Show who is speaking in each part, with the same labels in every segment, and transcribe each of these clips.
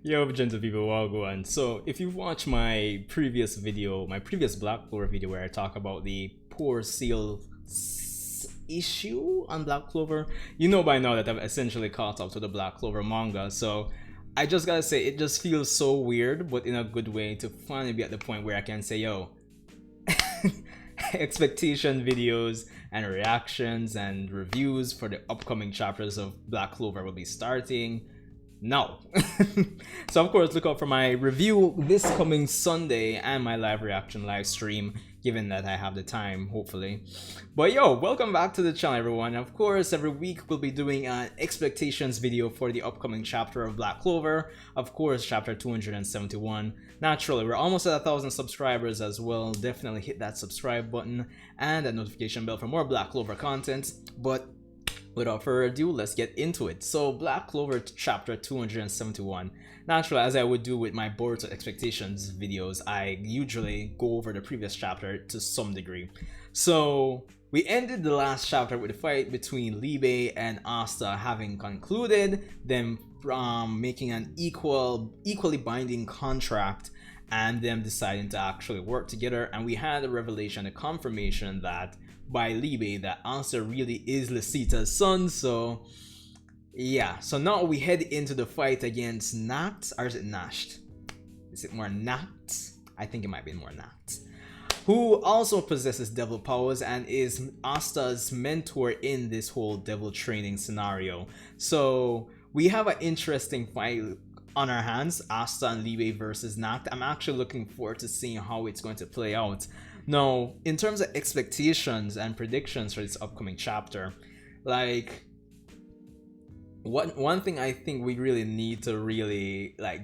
Speaker 1: Yo, gentle people, wagwan. So, if you've watched my previous video, my previous Black Clover video where I talk about the poor sales issue on Black Clover, you know by now that I've essentially caught up to the Black Clover manga. So, I just gotta say, it just feels so weird, but in a good way, to finally be at the point where I can say, yo, expectation videos and reactions and reviews for the upcoming chapters of Black Clover will be starting now. So of course look out for my review this coming Sunday and my live reaction live stream, given that I have the time, hopefully. But yo, welcome back to the channel, everyone. Of course, every week we'll be doing an expectations video for the upcoming chapter of Black Clover, of course chapter 271. Naturally, we're almost at 1,000 subscribers as well. Definitely hit that subscribe button and that notification bell for more Black Clover content. But without further ado, let's get into it. So Black Clover chapter 271. Naturally, as I would do with my Boruto expectations videos, I usually go over the previous chapter to some degree. So we ended the last chapter with a fight between Liebe and Asta having concluded, them making an equally binding contract, and them deciding to actually work together. And we had a revelation, a confirmation that by Liebe that Asta really is Lisita's son. So yeah, so now we head into the fight against NACHT, or is it NACHT? Is it more NACHT? I think it might be more NACHT, who also possesses devil powers and is Asta's mentor in this whole devil training scenario. So we have an interesting fight on our hands, Asta and Liebe versus NACHT. I'm actually looking forward to seeing how it's going to play out. Now, in terms of expectations and predictions for this upcoming chapter, like one thing I think we really need to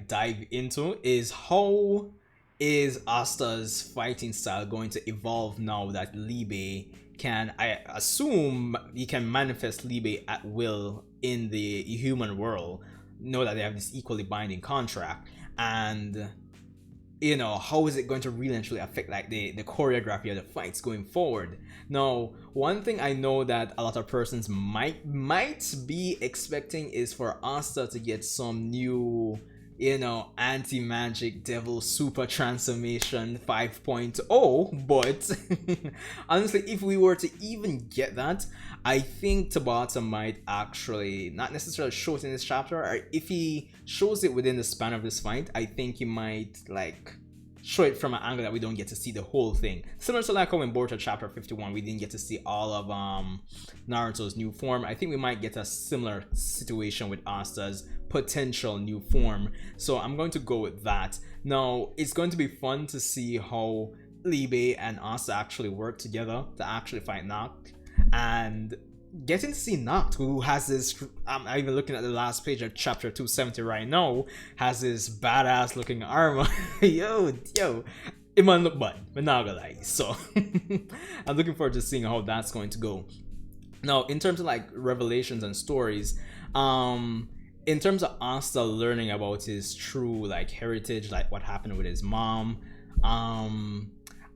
Speaker 1: dive into is how is Asta's fighting style going to evolve now that Liebe can, I assume he can manifest Liebe at will in the human world, know that they have this equally binding contract, and you know, how is it going to really and truly affect like the choreography of the fights going forward. Now, one thing I know that a lot of persons might be expecting is for Asta to get some new, you know, anti-magic devil super transformation 5.0, but honestly, if we were to even get that, I think Tabata might actually not necessarily show it in this chapter, or if he shows it within the span of this fight, I think he might like show it from an angle that we don't get to see the whole thing. Similar to like how in Boruto chapter 51 we didn't get to see all of Naruto's new form. I think we might get a similar situation with Asta's potential new form. So I'm going to go with that. Now, it's going to be fun to see how Liebe and Asta actually work together to actually fight NACHT, and getting to see NACHT, who has this, I'm even looking at the last page of chapter 270 right now, has this badass looking armor. yo, it might look bad, but not gonna lie. So I'm looking forward to seeing how that's going to go. Now, in terms of like revelations and stories, in terms of Asta learning about his true like heritage, like what happened with his mom,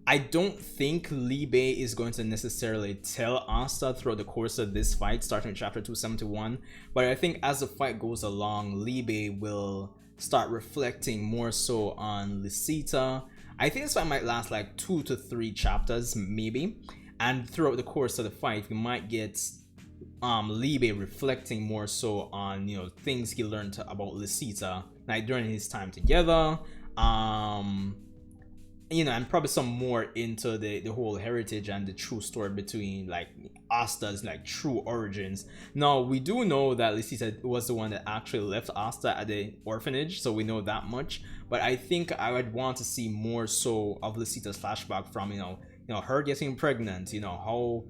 Speaker 1: I don't think Liebe is going to necessarily tell Asta throughout the course of this fight, starting with chapter 271, but I think as the fight goes along, Liebe will start reflecting more so on Lisita. I think this fight might last like 2 to 3 chapters maybe, and throughout the course of the fight we might get Liebe reflecting more so on, you know, things he learned about Lisita like during his time together, you know, and probably some more into the whole heritage and the true story between like Asta's like true origins. Now, we do know that Lisita was the one that actually left Asta at the orphanage, so we know that much, but I think I would want to see more so of Lisita's flashback from, you know, her getting pregnant, you know, how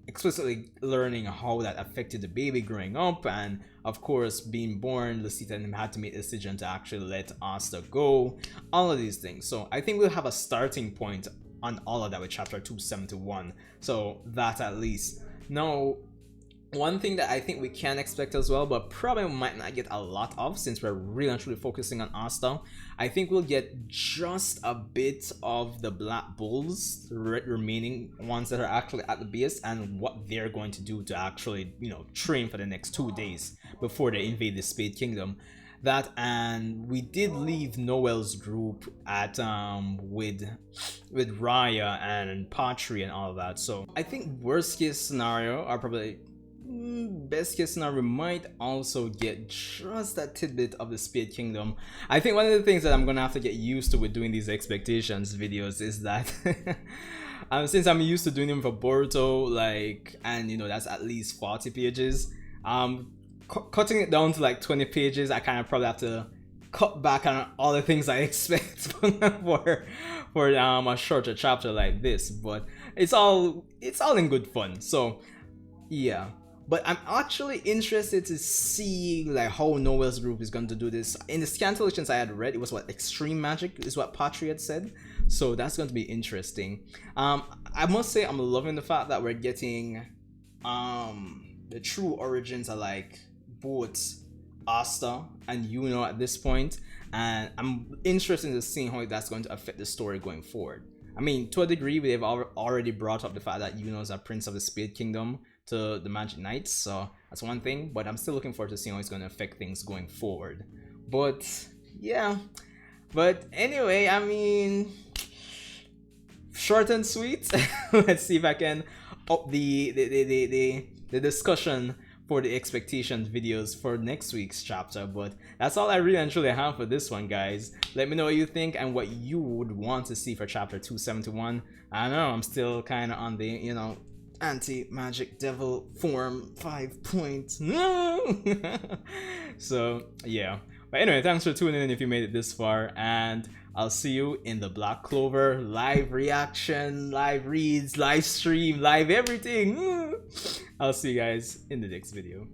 Speaker 1: explicitly learning how that affected the baby growing up, and of course being born, Lisita and him had to make a decision to actually let Asta go, all of these things. So I think we'll have a starting point on all of that with chapter 271, so that at least. Now, one thing that I think we can expect as well, but probably might not get a lot of since we're really and truly focusing on Asta, I think we'll get just a bit of the Black Bulls, the remaining ones that are actually at the base, and what they're going to do to actually, you know, train for the next 2 days before they invade the Spade Kingdom. That, and we did leave Noel's group at with Raya and Patri and all of that. So I think worst case scenario, or probably best case scenario, we might also get just that tidbit of the Spade Kingdom. I think one of the things that I'm gonna have to get used to with doing these expectations videos is that since I'm used to doing them for Boruto, like, and you know, that's at least 40 pages, cutting it down to like 20 pages, I kind of probably have to cut back on all the things I expect for a shorter chapter like this. But it's all in good fun. So yeah, but I'm actually interested to see like how Noel's group is going to do this. In the scantilations I had read, it was what extreme magic is what Patri had said, so that's going to be interesting. I must say I'm loving the fact that we're getting the true origins are like both Asta and Yuno at this point, and I'm interested in seeing how that's going to affect the story going forward. I mean, to a degree, they've already brought up the fact that Yuno is a prince of the Spade Kingdom to the Magic Knights, so that's one thing, but I'm still looking forward to seeing how it's going to affect things going forward. But yeah, but anyway, I mean, short and sweet. Let's see if I can up the discussion for the expectations videos for next week's chapter. But that's all I really and truly have for this one, guys. Let me know what you think and what you would want to see for chapter 271. I know I'm still kind of on the, you know, anti-magic devil form 5 points. So yeah, but anyway, thanks for tuning in if you made it this far, and I'll see you in the Black Clover live reaction, live reads, live stream, live everything. I'll see you guys in the next video.